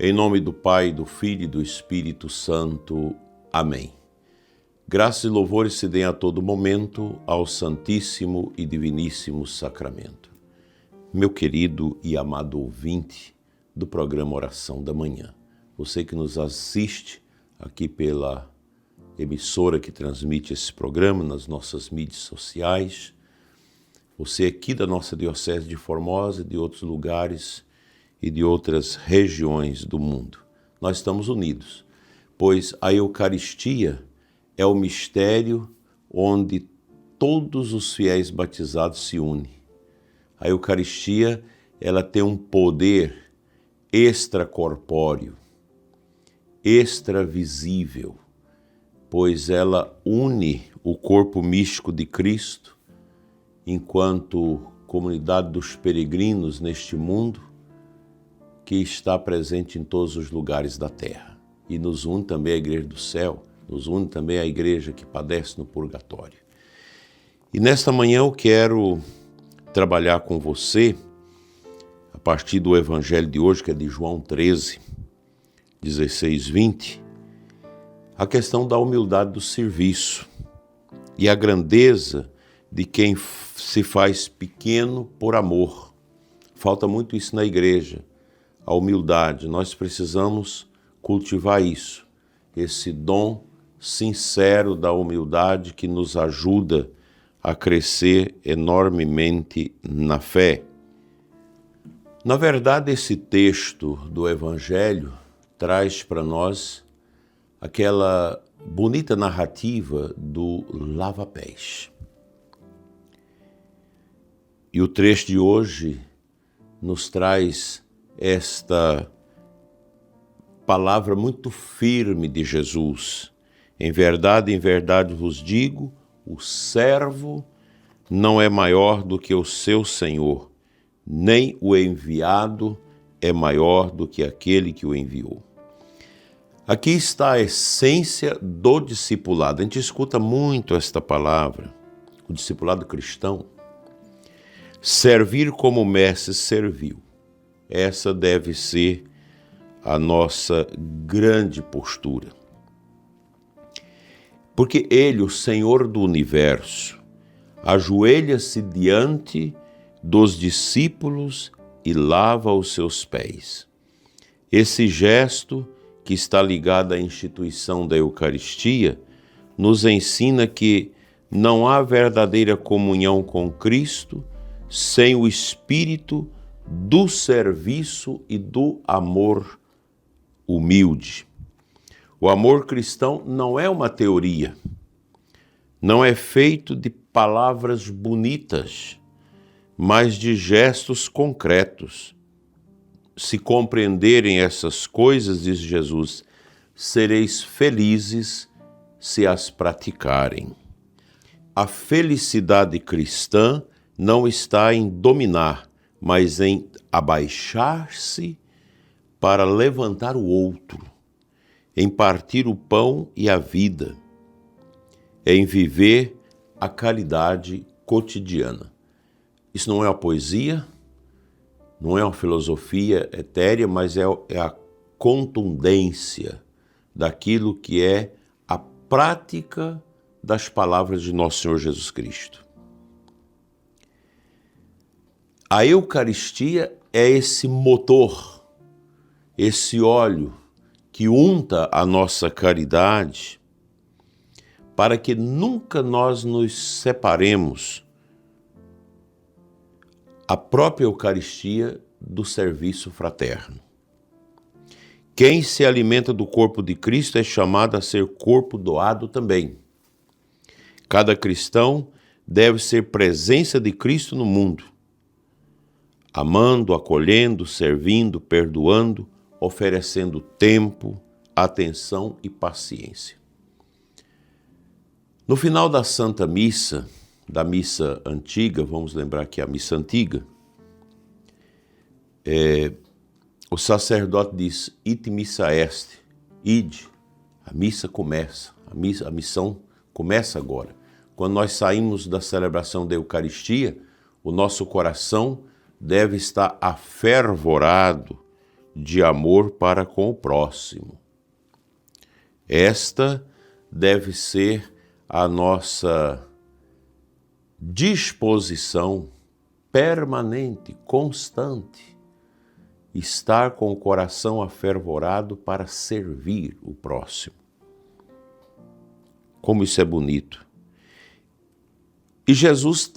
Em nome do Pai, do Filho e do Espírito Santo. Amém. Graças e louvores se deem a todo momento ao Santíssimo e Diviníssimo Sacramento. Meu querido e amado ouvinte do programa Oração da Manhã, você que nos assiste aqui pela emissora que transmite esse programa nas nossas mídias sociais, você aqui da nossa Diocese de Formosa e de outros lugares e de outras regiões do mundo. Nós estamos unidos, pois a Eucaristia é o mistério onde todos os fiéis batizados se unem. A Eucaristia, ela tem um poder extracorpóreo, extravisível, pois ela une o corpo místico de Cristo enquanto comunidade dos peregrinos neste mundo que está presente em todos os lugares da terra. E nos une também a Igreja do Céu, nos une também a Igreja que padece no purgatório. E nesta manhã eu quero trabalhar com você, a partir do Evangelho de hoje, que é de João 13, 16, 20, a questão da humildade do serviço e a grandeza de quem se faz pequeno por amor. Falta muito isso na igreja, a humildade. Nós precisamos cultivar isso, esse dom sincero da humildade que nos ajuda a crescer enormemente na fé. Na verdade, esse texto do Evangelho traz para nós aquela bonita narrativa do lava-pés. E o trecho de hoje nos traz esta palavra muito firme de Jesus. Em verdade vos digo, o servo não é maior do que o seu senhor, nem o enviado é maior do que aquele que o enviou. Aqui está a essência do discipulado. A gente escuta muito esta palavra, o discipulado cristão. Servir como o mestre serviu. Essa deve ser a nossa grande postura. Porque Ele, o Senhor do Universo, ajoelha-se diante dos discípulos e lava os seus pés. Esse gesto, que está ligado à instituição da Eucaristia, nos ensina que não há verdadeira comunhão com Cristo sem o espírito do serviço e do amor humilde. O amor cristão não é uma teoria, não é feito de palavras bonitas, mas de gestos concretos. Se compreenderem essas coisas, diz Jesus, sereis felizes se as praticarem. A felicidade cristã não está em dominar, mas em abaixar-se para levantar o outro, em partir o pão e a vida, em viver a caridade cotidiana. Isso não é uma poesia, não é uma filosofia etérea, mas é a contundência daquilo que é a prática das palavras de nosso Senhor Jesus Cristo. A Eucaristia é esse motor, esse óleo que unta a nossa caridade para que nunca nós nos separemos a própria Eucaristia do serviço fraterno. Quem se alimenta do corpo de Cristo é chamado a ser corpo doado também. Cada cristão deve ser presença de Cristo no mundo, amando, acolhendo, servindo, perdoando, oferecendo tempo, atenção e paciência. No final da Santa Missa, da missa antiga, vamos lembrar que é a missa antiga, o sacerdote diz, ite missa est, ide, a missa começa, a missão começa agora. Quando nós saímos da celebração da Eucaristia, o nosso coração deve estar afervorado de amor para com o próximo. Esta deve ser a nossa disposição permanente, constante, estar com o coração afervorado para servir o próximo. Como isso é bonito. E Jesus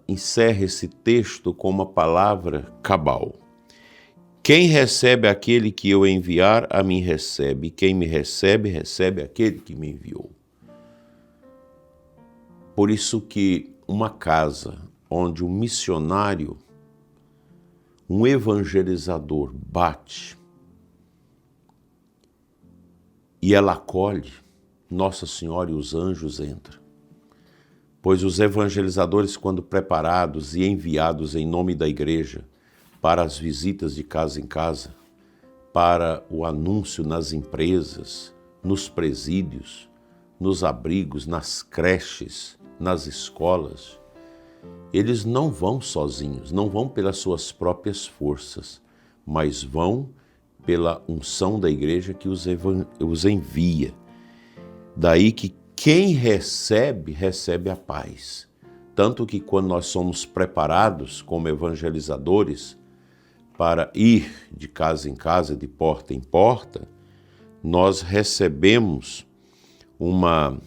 encerra esse texto com uma palavra cabal. Quem recebe aquele que eu enviar, a mim recebe. Quem me recebe, recebe aquele que me enviou. Por isso que uma casa onde um missionário, um evangelizador bate e ela acolhe, Nossa Senhora e os anjos entram. Pois os evangelizadores, quando preparados e enviados em nome da igreja para as visitas de casa em casa, para o anúncio nas empresas, nos presídios, nos abrigos, nas creches, nas escolas, eles não vão sozinhos, não vão pelas suas próprias forças, mas vão pela unção da igreja que os envia. Daí que quem recebe, recebe a paz. Tanto que quando nós somos preparados como evangelizadores para ir de casa em casa, de porta em porta, nós recebemos uma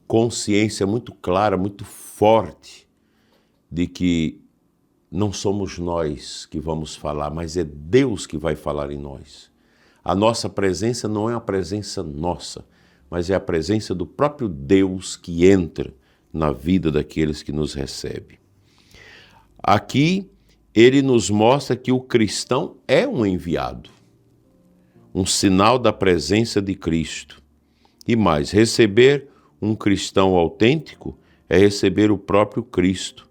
consciência muito clara, muito forte, de que não somos nós que vamos falar, mas é Deus que vai falar em nós. A nossa presença não é a presença nossa, mas é a presença do próprio Deus que entra na vida daqueles que nos recebem. Aqui, ele nos mostra que o cristão é um enviado, um sinal da presença de Cristo. E mais, receber um cristão autêntico é receber o próprio Cristo.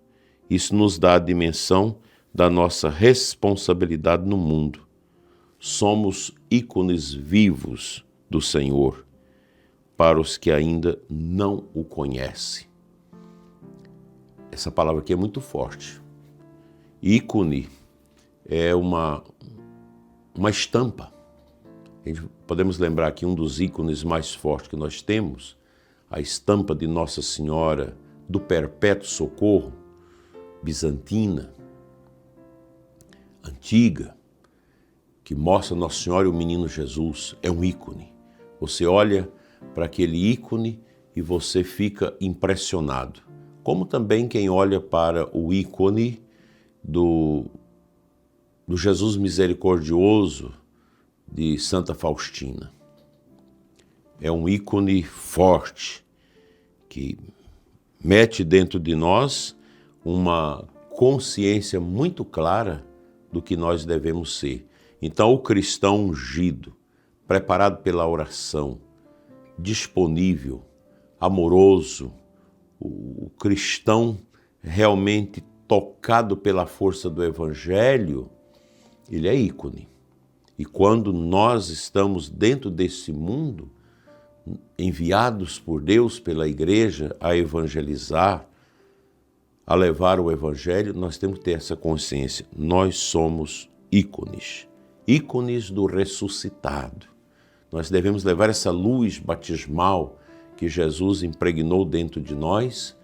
Isso nos dá a dimensão da nossa responsabilidade no mundo. Somos ícones vivos do Senhor para os que ainda não o conhecem. Essa palavra aqui é muito forte. Ícone é uma estampa. Podemos lembrar aqui um dos ícones mais fortes que nós temos, a estampa de Nossa Senhora do Perpétuo Socorro, bizantina, antiga, que mostra Nossa Senhora e o Menino Jesus. É um ícone. Você olha para aquele ícone e você fica impressionado. Como também quem olha para o ícone do Jesus misericordioso de Santa Faustina. É um ícone forte que mete dentro de nós uma consciência muito clara do que nós devemos ser. Então, o cristão ungido, preparado pela oração, disponível, amoroso, o cristão realmente tocado pela força do Evangelho, ele é ícone. E quando nós estamos dentro desse mundo, enviados por Deus, pela igreja, a evangelizar, a levar o Evangelho, nós temos que ter essa consciência. Nós somos ícones, ícones do ressuscitado. Nós devemos levar essa luz batismal que Jesus impregnou dentro de nós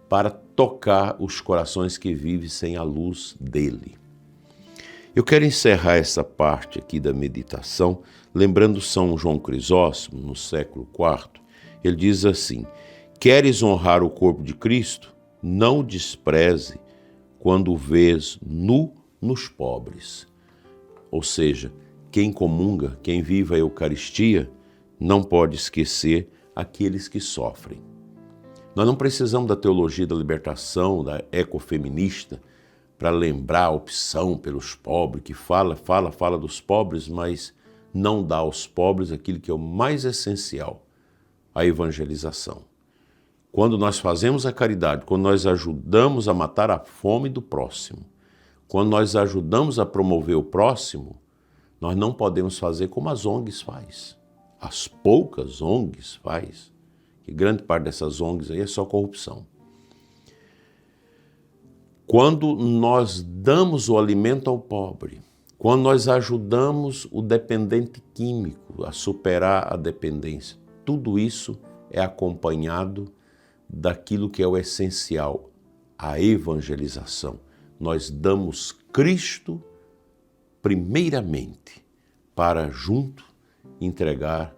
para tocar os corações que vivem sem a luz dele. Eu quero encerrar essa parte aqui da meditação lembrando São João Crisóstomo, no século IV. Ele diz assim: queres honrar o corpo de Cristo? Não o despreze quando o vês nu nos pobres. Ou seja, quem comunga, quem vive a Eucaristia, não pode esquecer aqueles que sofrem. Nós não precisamos da teologia da libertação, da ecofeminista, para lembrar a opção pelos pobres, que fala dos pobres, mas não dá aos pobres aquilo que é o mais essencial, a evangelização. Quando nós fazemos a caridade, quando nós ajudamos a matar a fome do próximo, quando nós ajudamos a promover o próximo, nós não podemos fazer como as ONGs faz. As poucas ONGs faz, que grande parte dessas ONGs aí é só corrupção. Quando nós damos o alimento ao pobre, quando nós ajudamos o dependente químico a superar a dependência, tudo isso é acompanhado daquilo que é o essencial, a evangelização. Nós damos Cristo primeiramente para junto entregar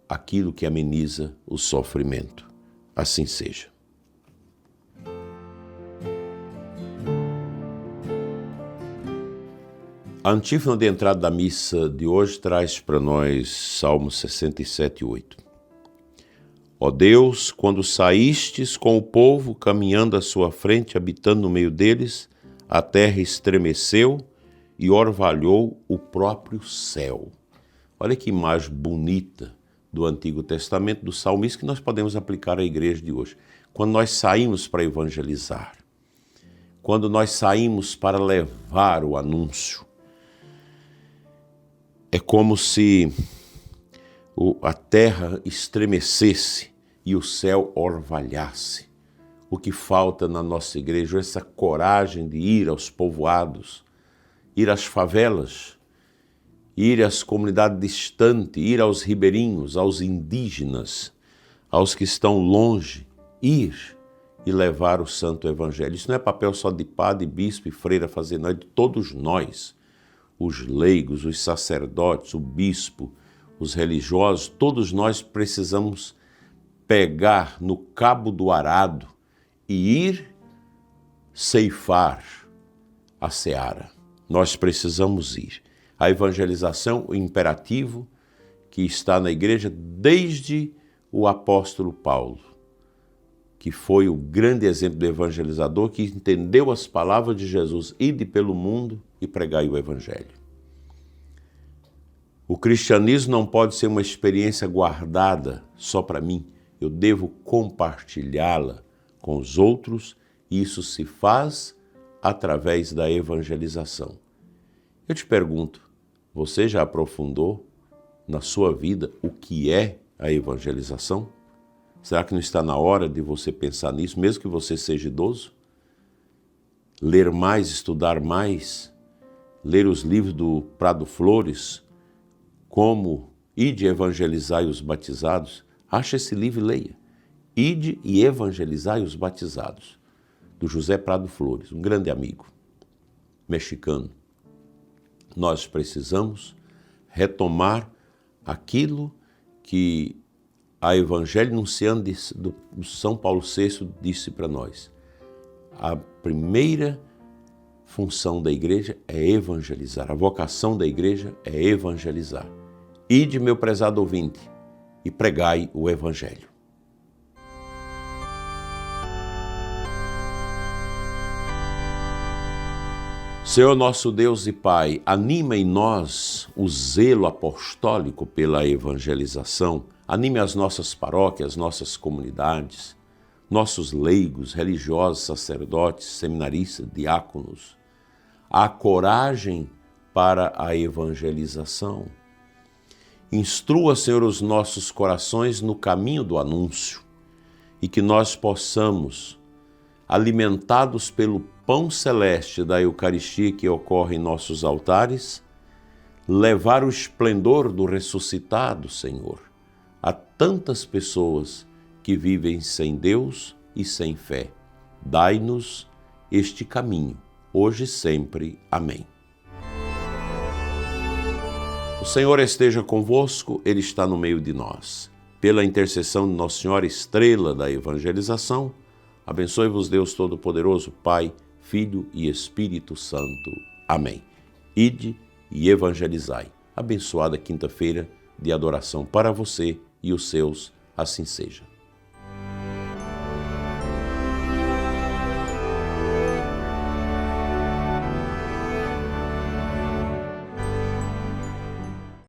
aquilo que ameniza o sofrimento. Assim seja. A antífona de entrada da missa de hoje traz para nós Salmo 67:8. Ó Deus, quando saístes com o povo, caminhando à sua frente, habitando no meio deles, a terra estremeceu e orvalhou o próprio céu. Olha que imagem bonita do Antigo Testamento, do salmista, que nós podemos aplicar à igreja de hoje. Quando nós saímos para evangelizar, quando nós saímos para levar o anúncio, é como se a terra estremecesse e o céu orvalhasse. O que falta na nossa igreja é essa coragem de ir aos povoados, ir às favelas, ir às comunidades distantes, ir aos ribeirinhos, aos indígenas, aos que estão longe, ir e levar o santo evangelho. Isso não é papel só de padre, bispo e freira fazer, não, é de todos nós. Os leigos, os sacerdotes, o bispo, os religiosos, todos nós precisamos pegar no cabo do arado e ir ceifar a seara. Nós precisamos ir. A evangelização, o imperativo que está na igreja desde o apóstolo Paulo, que foi o grande exemplo do evangelizador, que entendeu as palavras de Jesus: ide pelo mundo e pregai o evangelho. O cristianismo não pode ser uma experiência guardada só para mim. Eu devo compartilhá-la com os outros, e isso se faz através da evangelização. Eu te pergunto, você já aprofundou na sua vida o que é a evangelização? Será que não está na hora de você pensar nisso, mesmo que você seja idoso? Ler mais, estudar mais, ler os livros do Prado Flores, como Ide e Evangelizai os Batizados. Acha esse livro e leia. Ide e Evangelizai os Batizados, do José Prado Flores, um grande amigo mexicano. Nós precisamos retomar aquilo que a Evangelho Nunciando do São Paulo VI disse para nós. A primeira função da igreja é evangelizar. A vocação da igreja é evangelizar. Ide, meu prezado ouvinte, e pregai o Evangelho. Senhor nosso Deus e Pai, anima em nós o zelo apostólico pela evangelização. Anime as nossas paróquias, nossas comunidades, nossos leigos, religiosos, sacerdotes, seminaristas, diáconos, a coragem para a evangelização. Instrua, Senhor, os nossos corações no caminho do anúncio e que nós possamos, alimentados pelo pão celeste da Eucaristia que ocorre em nossos altares, levar o esplendor do ressuscitado, Senhor, a tantas pessoas que vivem sem Deus e sem fé. Dai-nos este caminho, hoje e sempre. Amém. O Senhor esteja convosco, Ele está no meio de nós. Pela intercessão de Nossa Senhora, estrela da evangelização, abençoe-vos Deus Todo-Poderoso, Pai, Filho e Espírito Santo. Amém. Ide e evangelizai. Abençoada quinta-feira de adoração para você e os seus, assim seja.